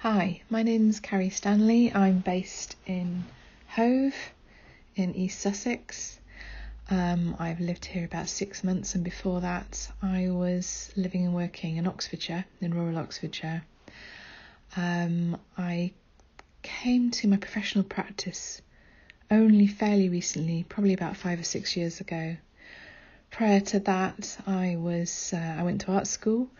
Hi, my name's Carrie Stanley. I'm based in Hove in East Sussex. I've lived here about 6 months, and before that I was living and working in Oxfordshire, in rural Oxfordshire. I came to my professional practice only fairly recently, probably about 5 or 6 years ago. Prior to that, I went to art school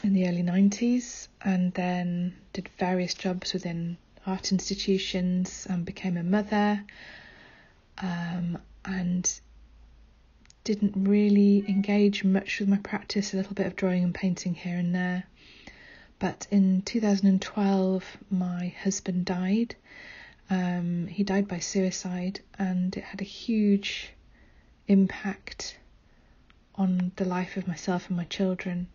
in the early 90s, and then did various jobs within art institutions and became a mother, and didn't really engage much with my practice, a little bit of drawing and painting here and there. But in 2012 my husband died. He died by suicide, and it had a huge impact on the life of myself and my children.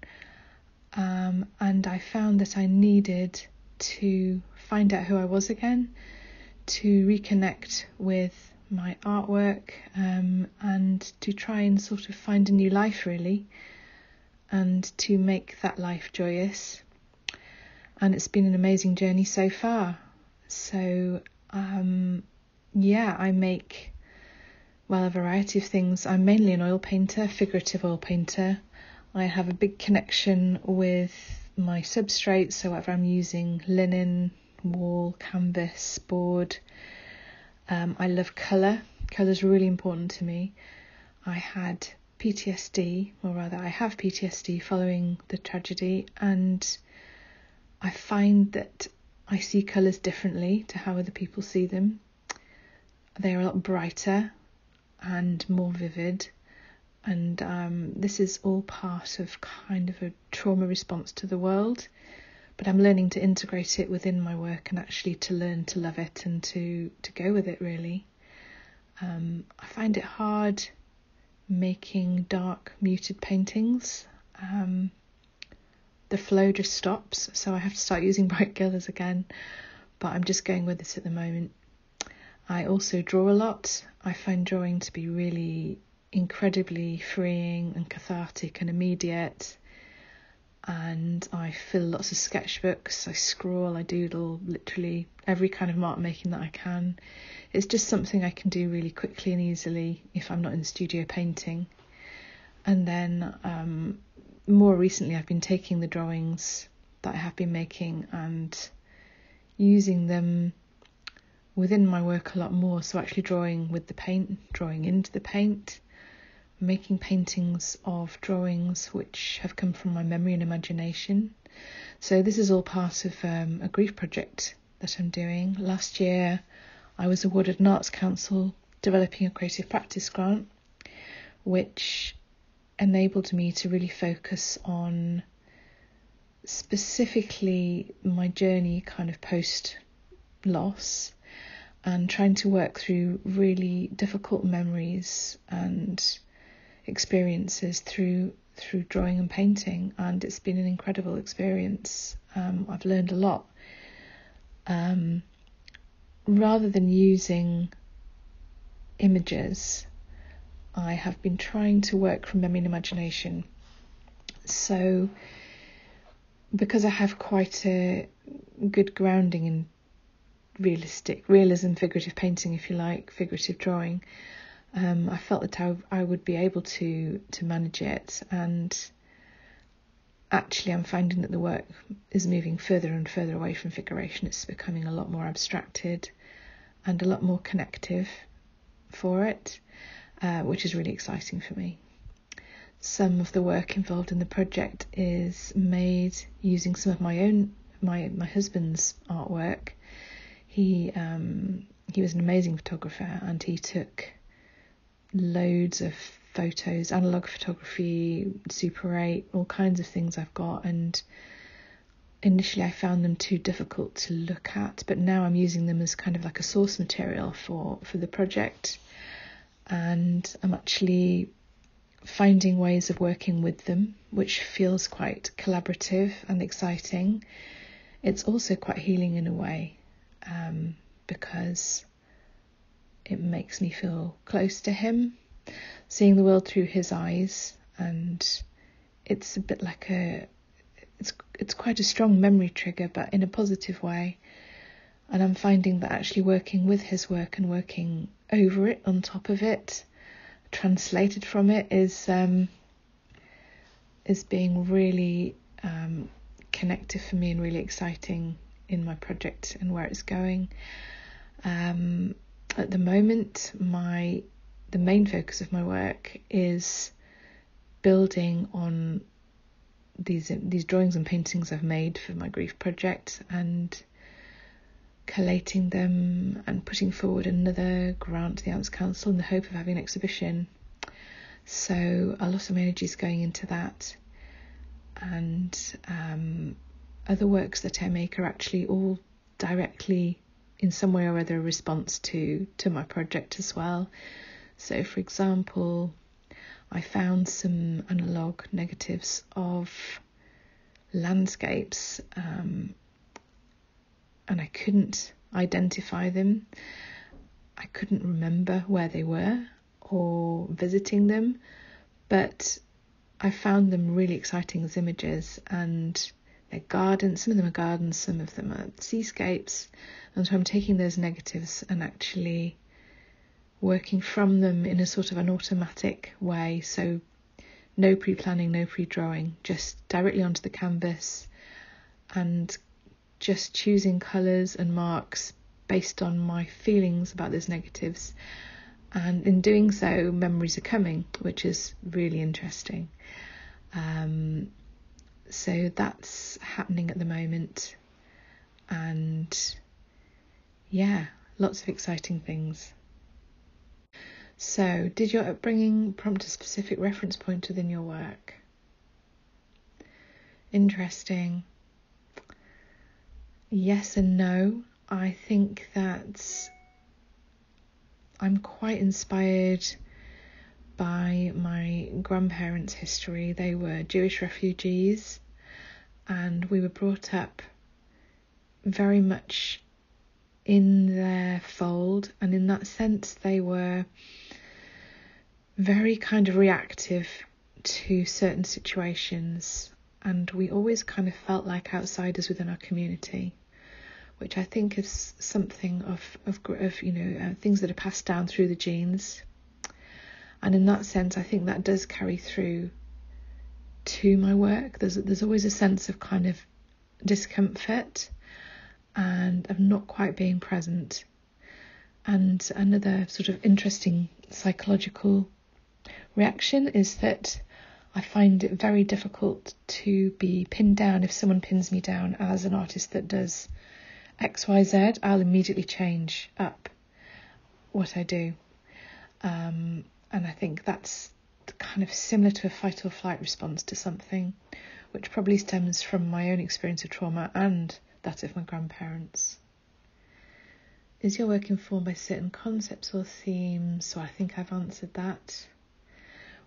And I found that I needed to find out who I was again, to reconnect with my artwork, and to try and sort of find a new life, really, and to make that life joyous. And it's been an amazing journey so far. So I make, a variety of things. I'm mainly an oil painter, figurative oil painter. I have a big connection with my substrates, so whether I'm using linen, wall, canvas, board. I love colour. Colour's really important to me. I have PTSD following the tragedy, and I find that I see colours differently to how other people see them. They are a lot brighter and more vivid. And this is all part of kind of a trauma response to the world, but I'm learning to integrate it within my work and actually to learn to love it and to go with it, really. I find it hard making dark, muted paintings. The flow just stops, so I have to start using bright colours again, but I'm just going with it at the moment. I also draw a lot. I find drawing to be really incredibly freeing and cathartic and immediate, and I fill lots of sketchbooks, I scrawl, I doodle, literally every kind of mark making that I can. It's just something I can do really quickly and easily if I'm not in studio painting. And then more recently I've been taking the drawings that I have been making and using them within my work a lot more, so actually drawing with the paint, drawing into the paint, making paintings of drawings which have come from my memory and imagination. So this is all part of a grief project that I'm doing. Last year I was awarded an Arts Council Developing a Creative Practice grant, which enabled me to really focus on specifically my journey kind of post-loss, and trying to work through really difficult memories and experiences through drawing and painting, and it's been an incredible experience. I've learned a lot. Rather than using images, I have been trying to work from memory and imagination. So because I have quite a good grounding in realism, figurative painting, if you like, figurative drawing, I felt that I would be able to manage it, and actually I'm finding that the work is moving further and further away from figuration. It's becoming a lot more abstracted and a lot more connective for it, which is really exciting for me. Some of the work involved in the project is made using some of my husband's artwork. He was an amazing photographer, and he took loads of photos, analogue photography, Super 8, all kinds of things I've got, and initially I found them too difficult to look at, but now I'm using them as kind of like a source material for the project, and I'm actually finding ways of working with them, which feels quite collaborative and exciting. It's also quite healing in a way, because it makes me feel close to him, seeing the world through his eyes, and it's a bit like it's it's quite a strong memory trigger, but in a positive way. And I'm finding that actually working with his work and working over it, on top of it, translated from it, is being really connective for me and really exciting in my project and where it's going. At the moment, the main focus of my work is building on these drawings and paintings I've made for my grief project and collating them and putting forward another grant to the Arts Council in the hope of having an exhibition. So a lot of my energy is going into that, and other works that I make are actually all directly in some way or other a response to my project as well. So for example, I found some analogue negatives of landscapes, and I couldn't identify them. I couldn't remember where they were or visiting them, but I found them really exciting as images, and they're gardens. Some of them are gardens, some of them are seascapes, and so I'm taking those negatives and actually working from them in a sort of an automatic way. So no pre-planning, no pre-drawing, just directly onto the canvas and just choosing colours and marks based on my feelings about those negatives. And in doing so, memories are coming, which is really interesting. So that's happening at the moment. And yeah, lots of exciting things. So, did your upbringing prompt a specific reference point within your work? Interesting. Yes and no. I think that I'm quite inspired by my grandparents' history. They were Jewish refugees, and we were brought up very much in their fold, and in that sense they were very kind of reactive to certain situations, and we always kind of felt like outsiders within our community, which I think is something of things that are passed down through the genes. And in that sense, I think that does carry through to my work. There's always a sense of kind of discomfort and of not quite being present. And another sort of interesting psychological reaction is that I find it very difficult to be pinned down. If someone pins me down as an artist that does X, Y, Z, I'll immediately change up what I do. And I think that's kind of similar to a fight or flight response to something, which probably stems from my own experience of trauma and that of my grandparents. Is your work informed by certain concepts or themes? So I think I've answered that.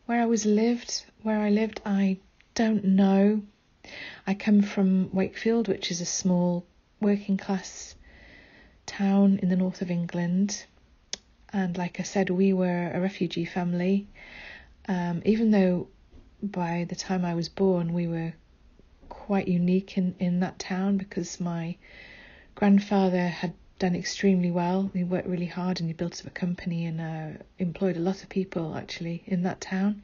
Where I lived, I don't know. I come from Wakefield, which is a small working class town in the north of England. And like I said, we were a refugee family. Even though by the time I was born, we were quite unique in that town, because my grandfather had done extremely well. He worked really hard and he built up a company and employed a lot of people actually in that town.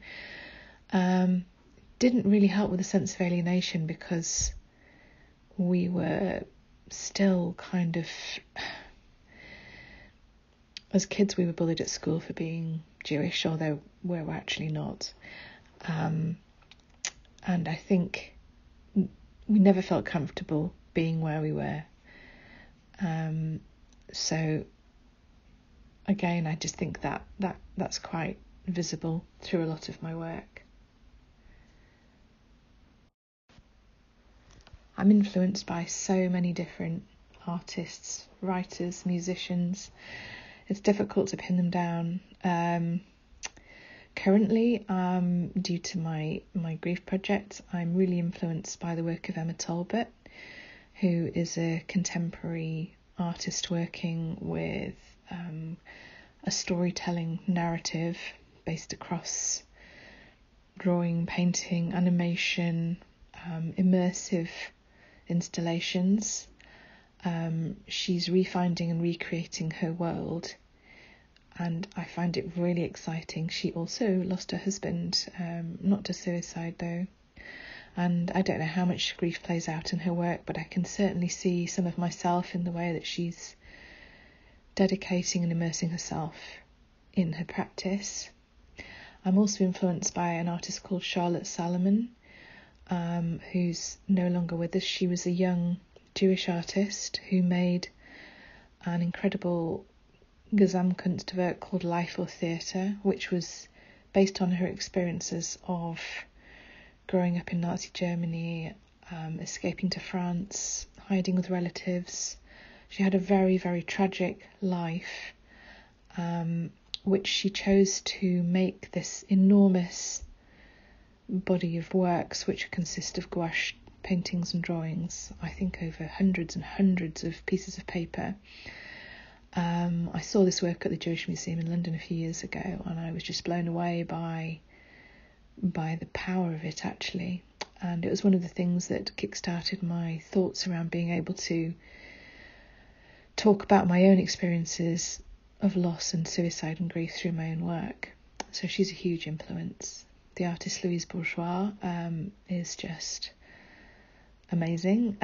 Didn't really help with a sense of alienation, because we were still kind of, as kids we were bullied at school for being Jewish, although we're actually not. And I think we never felt comfortable being where we were. So again, I just think that's quite visible through a lot of my work. I'm influenced by so many different artists, writers, musicians. It's difficult to pin them down. Currently, due to my grief project, I'm really influenced by the work of Emma Talbot, who is a contemporary artist working with a storytelling narrative based across drawing, painting, animation, immersive installations. She's refinding and recreating her world, and I find it really exciting. She also lost her husband, not to suicide though, and I don't know how much grief plays out in her work, but I can certainly see some of myself in the way that she's dedicating and immersing herself in her practice. I'm also influenced by an artist called Charlotte Salomon, who's no longer with us. She was a young Jewish artist who made an incredible Gesamtkunstwerk called Life or Theatre, which was based on her experiences of growing up in Nazi Germany, escaping to France, hiding with relatives. She had a very, very tragic life, which she chose to make this enormous body of works, which consist of gouache paintings and drawings, I think over hundreds and hundreds of pieces of paper. I saw this work at the Jewish Museum in London a few years ago, and I was just blown away by the power of it, actually. And it was one of the things that kick-started my thoughts around being able to talk about my own experiences of loss and suicide and grief through my own work. So she's a huge influence. The artist Louise Bourgeois is just amazing.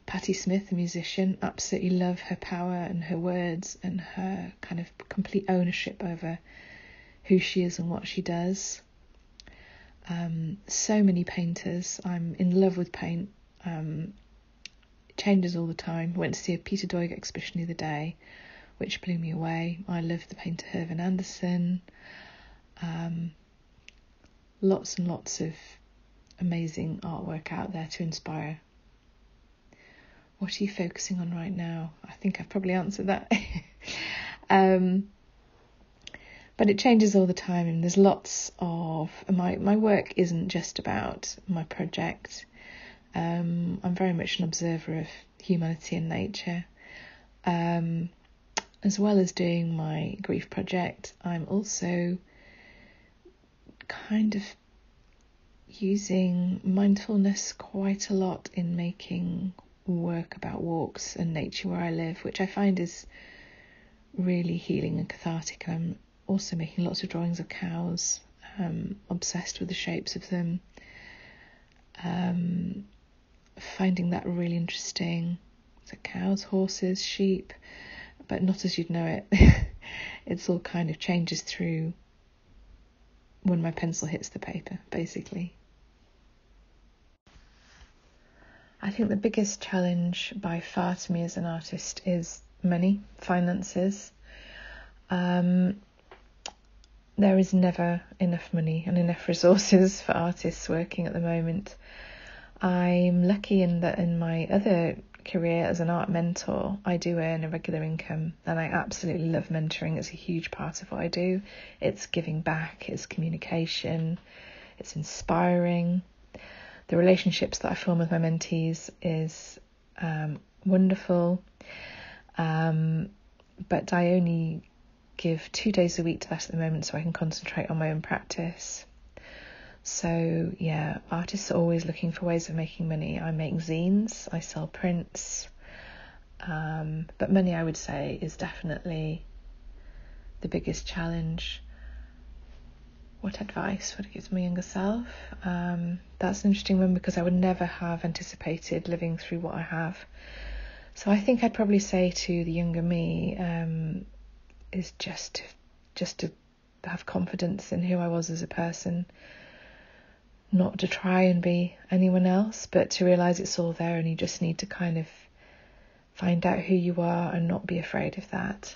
Patti Smith, the musician, absolutely love her power and her words and her kind of complete ownership over who she is and what she does. So many painters. I'm in love with paint. It changes all the time. I went to see a Peter Doig exhibition the other day, which blew me away. I love the painter Herman Anderson. Lots and lots of amazing artwork out there to inspire. What are you focusing on right now? I think I've probably answered that. But it changes all the time, and there's lots of my work isn't just about my project. I'm very much an observer of humanity and nature. As well as doing my grief project, I'm also kind of using mindfulness quite a lot in making work about walks and nature where I live, which I find is really healing and cathartic. I'm also making lots of drawings of cows, obsessed with the shapes of them, finding that really interesting. So cows, horses, sheep, but not as you'd know it. It's all kind of changes through when my pencil hits the paper, basically. I think the biggest challenge by far to me as an artist is money, finances. There is never enough money and enough resources for artists working at the moment. I'm lucky in that in my other career as an art mentor, I do earn a regular income, and I absolutely love mentoring. It's a huge part of what I do. It's giving back, it's communication, it's inspiring. The relationships that I form with my mentees is wonderful, but I only give 2 days a week to that at the moment so I can concentrate on my own practice. So yeah, artists are always looking for ways of making money. I make zines, I sell prints, but money, I would say, is definitely the biggest challenge. What advice would I give to my younger self? That's an interesting one, because I would never have anticipated living through what I have. So I think I'd probably say to the younger me is just to have confidence in who I was as a person. Not to try and be anyone else, but to realise it's all there, and you just need to kind of find out who you are and not be afraid of that.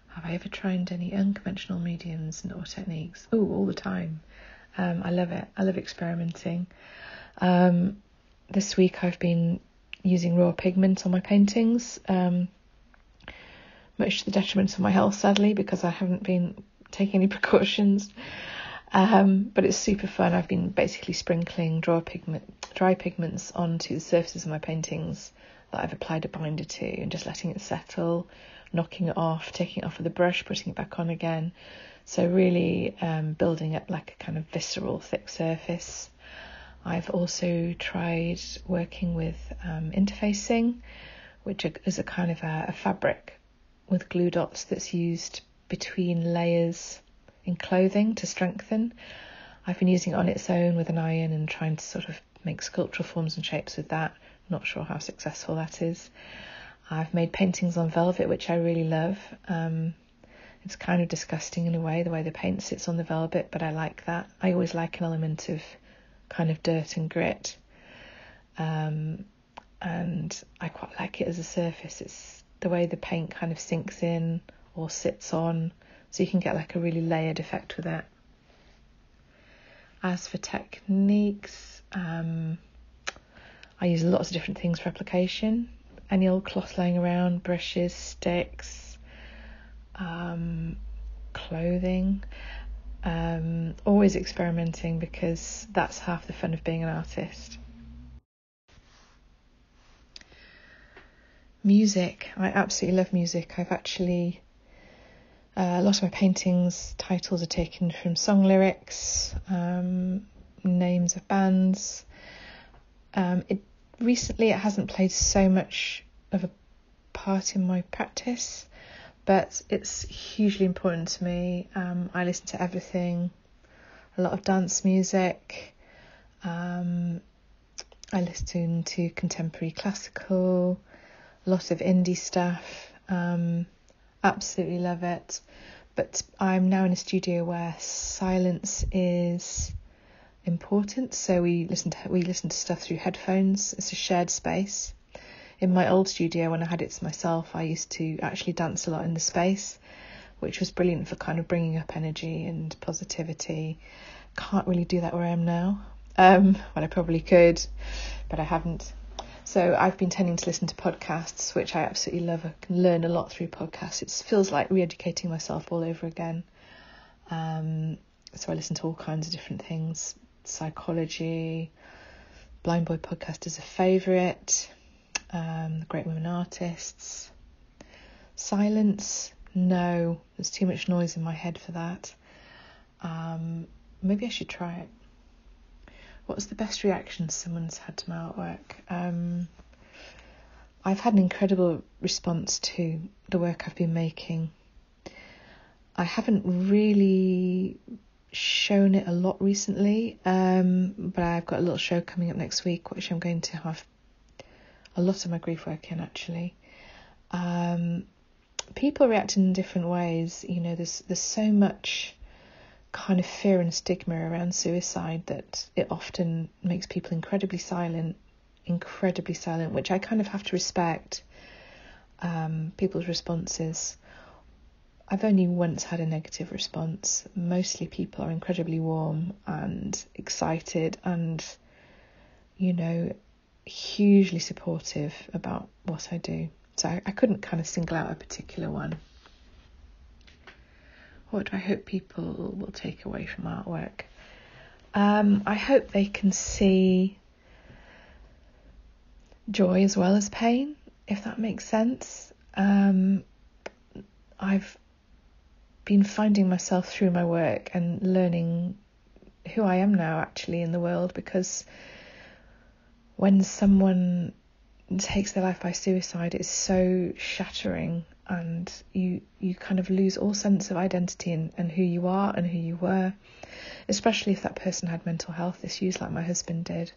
Have I ever tried any unconventional mediums or techniques? Oh, all the time. I love it. I love experimenting. This week I've been using raw pigment on my paintings, much to the detriment of my health, sadly, because I haven't been taking any precautions. But it's super fun. I've been basically sprinkling dry pigments onto the surfaces of my paintings that I've applied a binder to, and just letting it settle, knocking it off, taking it off with a brush, putting it back on again. So really building up like a kind of visceral thick surface. I've also tried working with interfacing, which is a kind of a fabric with glue dots that's used between layers in clothing to strengthen. I've been using it on its own with an iron and trying to sort of make sculptural forms and shapes with that. Not sure how successful that is. I've made paintings on velvet, which I really love. It's kind of disgusting in a way, the way the paint sits on the velvet, but I like that. I always like an element of kind of dirt and grit. And I quite like it as a surface. It's the way the paint kind of sinks in or sits on, so you can get like a really layered effect with it. As for techniques, I use lots of different things for application. Any old cloth laying around, brushes, sticks, clothing. Always experimenting, because that's half the fun of being an artist. Music. I absolutely love music. I've actually, a lot of my paintings, titles are taken from song lyrics, names of bands. Recently it hasn't played so much of a part in my practice, but it's hugely important to me. I listen to everything, a lot of dance music. I listen to contemporary classical, a lot of indie stuff. Absolutely love it. But I'm now in a studio where silence is important, so we listen to stuff through headphones. It's a shared space. In my old studio, when I had it to myself, I used to actually dance a lot in the space, which was brilliant for kind of bringing up energy and positivity. Can't really do that where I am now. Well, I probably could, but I haven't. So I've been tending to listen to podcasts, which I absolutely love. I can learn a lot through podcasts. It feels like re-educating myself all over again. So I listen to all kinds of different things. Psychology, Blind Boy podcast is a favourite. Great Women Artists. Silence, no. There's too much noise in my head for that. Maybe I should try it. What's the best reaction someone's had to my artwork? I've had an incredible response to the work I've been making. I haven't really shown it a lot recently, but I've got a little show coming up next week, which I'm going to have a lot of my grief work in, actually. People react in different ways. You know, there's so much kind of fear and stigma around suicide that it often makes people incredibly silent, which I kind of have to respect people's responses. I've only once had a negative response. Mostly people are incredibly warm and excited and, you know, hugely supportive about what I do. So I couldn't kind of single out a particular one. What do I hope people will take away from artwork? I hope they can see joy as well as pain, if that makes sense. I've been finding myself through my work and learning who I am now, actually, in the world, because when someone takes their life by suicide, it's so shattering, and you kind of lose all sense of identity and who you are and who you were, especially if that person had mental health issues like my husband did.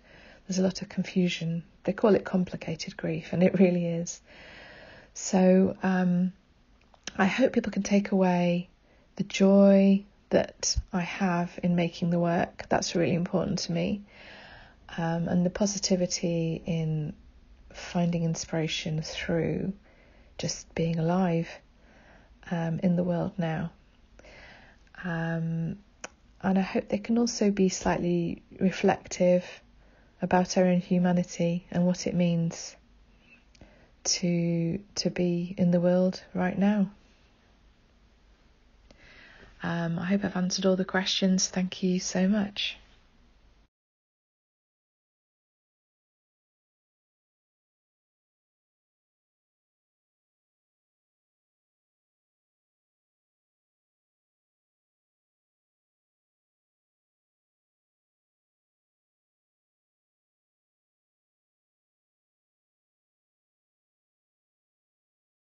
There's a lot of confusion. They call it complicated grief, and it really is. So I hope people can take away the joy that I have in making the work. That's really important to me. And the positivity in finding inspiration through just being alive in the world now. And I hope they can also be slightly reflective about our own humanity and what it means to be in the world right now. I hope I've answered all the questions. Thank you so much.